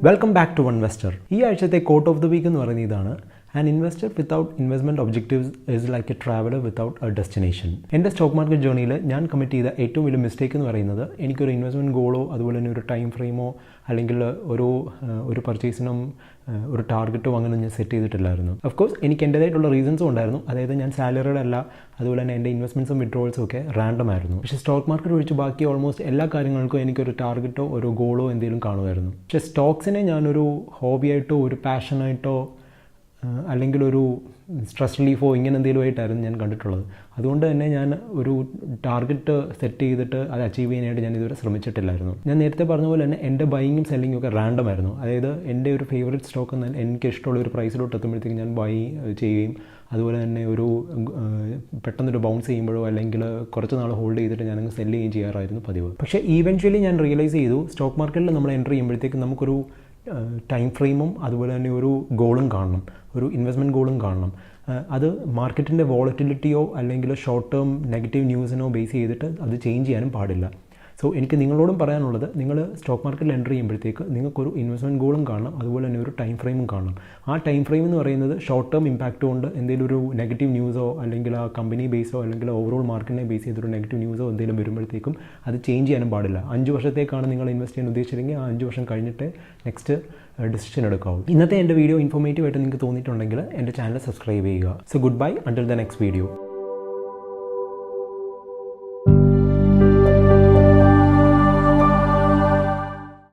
Welcome back to Onevestor. ഈ ആഴ്ചത്തെ coat of the week എന്ന് പറയുന്നത് ഇതാണ്: an investor without investment objectives is like A traveller without A destination. എൻ്റെ stock market ജേർണിയിൽ ഞാൻ commit ചെയ്ത ഏറ്റവും വലിയ മിസ്റ്റേക്ക് എന്ന് പറയുന്നത് എനിക്കൊരു ഇൻവെസ്റ്റ്മെൻറ്റ് ഗോളോ അതുപോലെ തന്നെ ഒരു ടൈം ഫ്രെയിമോ അല്ലെങ്കിൽ ഒരു പർച്ചേസിനും ഒരു ടാർഗറ്റോ അങ്ങനെ ഞാൻ സെറ്റ് ചെയ്തിട്ടില്ലായിരുന്നു. ഓഫ്കോഴ്സ് എനിക്ക് എൻ്റേതായിട്ടുള്ള റീസൺസും ഉണ്ടായിരുന്നു. അതായത് ഞാൻ സാലറിയുടെ അല്ല, അതുപോലെ തന്നെ എൻ്റെ ഇൻവെസ്റ്റ്മെൻറ്റ്സും വിഡ്രോൾസും ഒക്കെ റാൻഡം ആയിരുന്നു. പക്ഷേ സ്റ്റോക്ക് മാർക്കറ്റ് ഒഴിച്ച് ബാക്കി ഓൾമോസ്റ്റ് എല്ലാ കാര്യങ്ങൾക്കും എനിക്കൊരു ടാർഗറ്റോ ഒരു ഗോളോ എന്തെങ്കിലും കാണുമായിരുന്നു. പക്ഷേ സ്റ്റോക്സിനെ ഞാനൊരു ഹോബിയായിട്ടോ ഒരു പാഷനായിട്ടോ അല്ലെങ്കിൽ ഒരു സ്ട്രെസ് റിലീഫോ ഇങ്ങനെ എന്തെങ്കിലുമായിട്ടായിരുന്നു ഞാൻ കണ്ടിട്ടുള്ളത്. അതുകൊണ്ട് തന്നെ ഞാൻ ഒരു ടാർഗറ്റ് സെറ്റ് ചെയ്തിട്ട് അത് അച്ചീവ് ചെയ്യാനായിട്ട് ഞാൻ ഇതുവരെ ശ്രമിച്ചിട്ടില്ലായിരുന്നു. ഞാൻ നേരത്തെ പറഞ്ഞ പോലെ തന്നെ എൻ്റെ ബൈയിങ്ങും സെല്ലിങ്ങും ഒക്കെ റാൻഡം ആയിരുന്നു. അതായത് എൻ്റെ ഒരു ഫേവറേറ്റ് സ്റ്റോക്ക് എന്നാൽ എനിക്ക് ഇഷ്ടമുള്ള ഒരു പ്രൈസിലോട്ട് എത്തുമ്പോഴത്തേക്കും ഞാൻ ബൈ ചെയ്യുകയും അതുപോലെ തന്നെ ഒരു പെട്ടെന്നൊരു ബൗൺസ് ചെയ്യുമ്പോഴോ അല്ലെങ്കിൽ കുറച്ച് നാൾ ഹോൾഡ് ചെയ്തിട്ട് ഞാനങ്ങ് സെല്ല് ചെയ്യുകയും ചെയ്യാറായിരുന്നു പതിവ്. പക്ഷേ ഈവൻച്വലി ഞാൻ റിയലൈസ് ചെയ്തു, സ്റ്റോക്ക് മാർക്കറ്റിൽ നമ്മൾ എൻ്റർ ചെയ്യുമ്പോഴത്തേക്കും നമുക്കൊരു ടൈം ഫ്രെയിമും അതുപോലെ തന്നെ ഒരു ഗോളും കാണണം, ഒരു ഇൻവെസ്റ്റ്മെൻറ്റ് ഗോളും കാണണം. അത് മാർക്കറ്റിൻ്റെ വോളറ്റിലിറ്റിയോ അല്ലെങ്കിൽ ഷോർട്ട് ടേം നെഗറ്റീവ് ന്യൂസിനോ ബേസ് ചെയ്തിട്ട് അത് ചേഞ്ച് ചെയ്യാനും പാടില്ല. സോ എനിക്ക് നിങ്ങളോടും പറയാനുള്ളത്, നിങ്ങൾ സ്റ്റോക്ക് മാർക്കറ്റിൽ എൻ്റർ ചെയ്യുമ്പോഴത്തേക്ക് നിങ്ങൾക്കൊരു ഇൻവെസ്റ്റ്മെൻറ്റ് ഗോളും കാണണം, അതുപോലെ തന്നെ ഒരു ടൈം ഫ്രെയിമും കാണണം. ആ ടൈം ഫ്രെയിം എന്ന് പറയുന്നത് ഷോർട്ട് ടേം ഇമ്പാക്റ്റ് കൊണ്ട് എന്തെങ്കിലും ഒരു നെഗറ്റീവ് ന്യൂസോ അല്ലെങ്കിൽ ആ കമ്പനി ബേസോ അല്ലെങ്കിൽ ഓവറോൾ മാർക്കറ്റിനെ ബേസ് ചെയ്തൊരു നെഗറ്റീവ് ന്യൂസോ എന്തെങ്കിലും വരുമ്പോഴത്തേക്കും അത് ചേഞ്ച് ചെയ്യാനും പാടില്ല. 5 വർഷത്തേക്കാണ് നിങ്ങൾ ഇൻവെസ്റ്റ് ചെയ്യാൻ ഉദ്ദേശിച്ചെങ്കിൽ ആ 5 വർഷം കഴിഞ്ഞിട്ട് നെക്സ്റ്റ് ഡിസിഷൻ എടുക്കാവൂ. ഇന്നത്തെ എൻ്റെ വീഡിയോ ഇൻഫോർമേറ്റീവ് ആയിട്ട് നിങ്ങൾക്ക് തോന്നിയിട്ടുണ്ടെങ്കിൽ എൻ്റെ ചാനൽ സബ്സ്ക്രൈബ് ചെയ്യുക. So good bye until the next video.